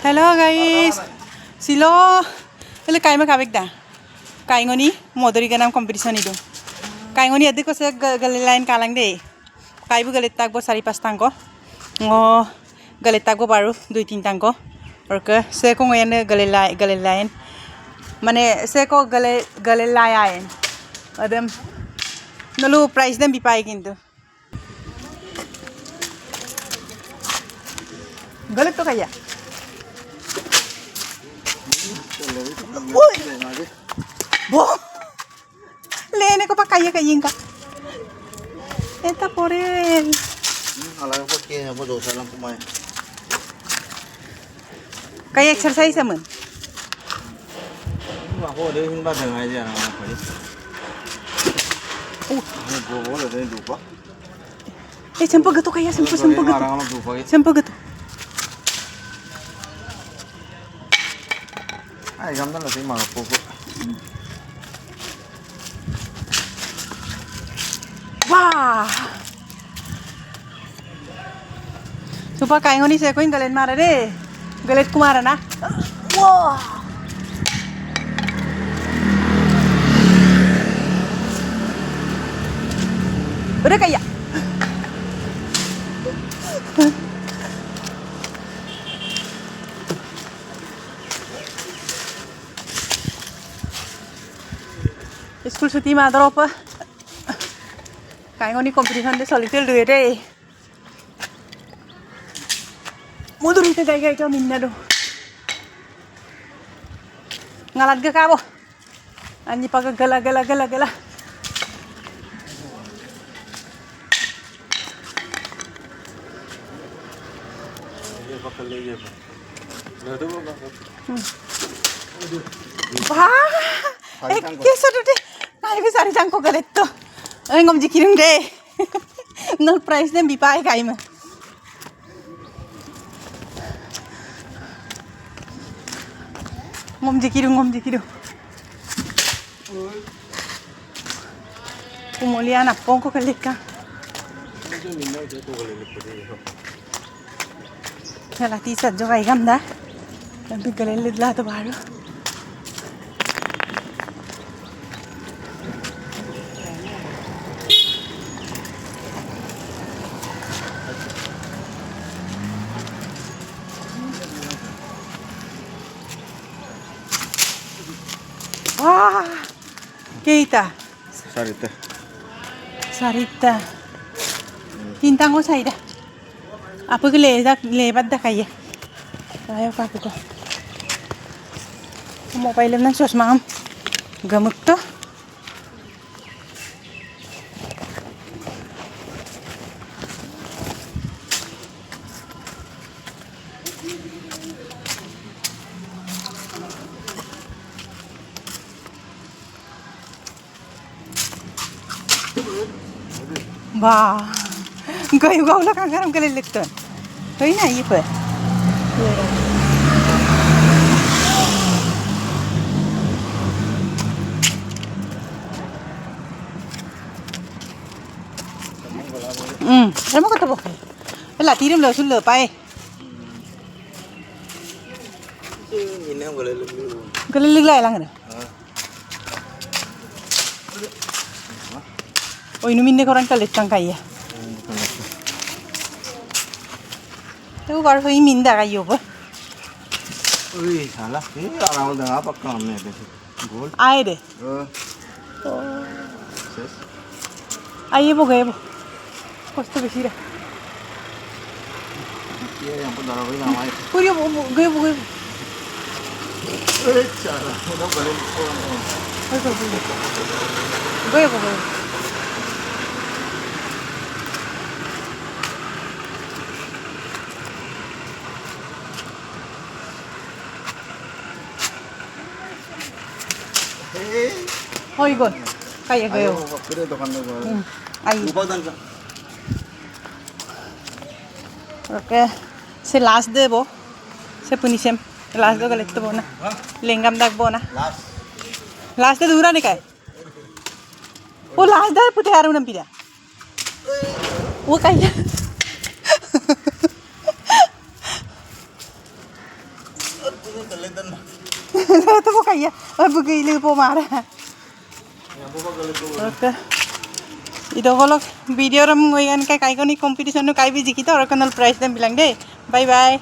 Hello guys, silo. Hello kai ma kabek da. Kai ngoni modori ka nam competition idu. Kai ngoni adi ko se galelain kalang de. Kai bu galet tak bo sari pas tang ko. Ngo galet tak bo baru 2-3 tang ko. Or ke se ko ngoyen galelain. Mane se ko galelain. Adem nalu price dem bipai kintu. Galet to kaya. Uy! Bo! Lene ko pa kaya ka. Eta por él. Alam ko kaya mo dosa lang kumay. Kaya exercise man. Ako din ba dangay diyan ang ako. Ano go wala din dupa. Sempo gato kaya sempo gato. Marang mo dupa. Sempo gato. Ay gamdan na si mga pupo. Wah! Supa kain ngoni se ko galet mara de. Galet kumara na. Wah! Udah kaya. School suti ma drop. Kain ngoni competition de solitil duwe de. Mudur ite gay to minna do. Ngalat ga kabo. Anyi pag gala. Wah! Kesa de. Nai be sari jangko galet to. Ngom jikirim de. Nol price dem bipai kai ma. Ngom jikirim. Kumulian apong ko kalika. Chala tisa jo kai gamda. Tapi galel la to baru. Wah, Keita. Sarita. Tintang ko saida. Apa ke lebat dah kaya. Ayo pakai ko. Mau pailam nang sos mam. Gamuk to. Wah, gayu lah kan garam kali lekton. Kau ini aye per. Saya mau ketemu. Lah tirim lo sulle pai. Ini ang galel. Galil lah lang na. Oh, ini minne korang kalit tang kaya. Itu baru ini minda kayu apa? Uy, salah. Alam mo nga pa kam ne gold. Ay de. Ses. Ay po gaya po. Kosto besira. Iya yang padara ko na may. Kuriyo po gaya po. Uy, chala. Ano galel ko. Ay po. Gaya po. Oh, igon. Kaya gayo. Pero to kan ko. Ay. Upadan ka. Okay. Se last de bo. Se punisem. Last do galet bo na. Lengam dag bo na. Last de dura ne kai. Oh, last da pute haru nam pida. Oh kaya. galitan na. Ito po kaya. Ay, bugili po mara. Yan po ba galit ko? Okay. Ito ko lang video ram ngayon kay ko ni competition no kay bi jikito or kanal prize dem bilang deh. Bye bye.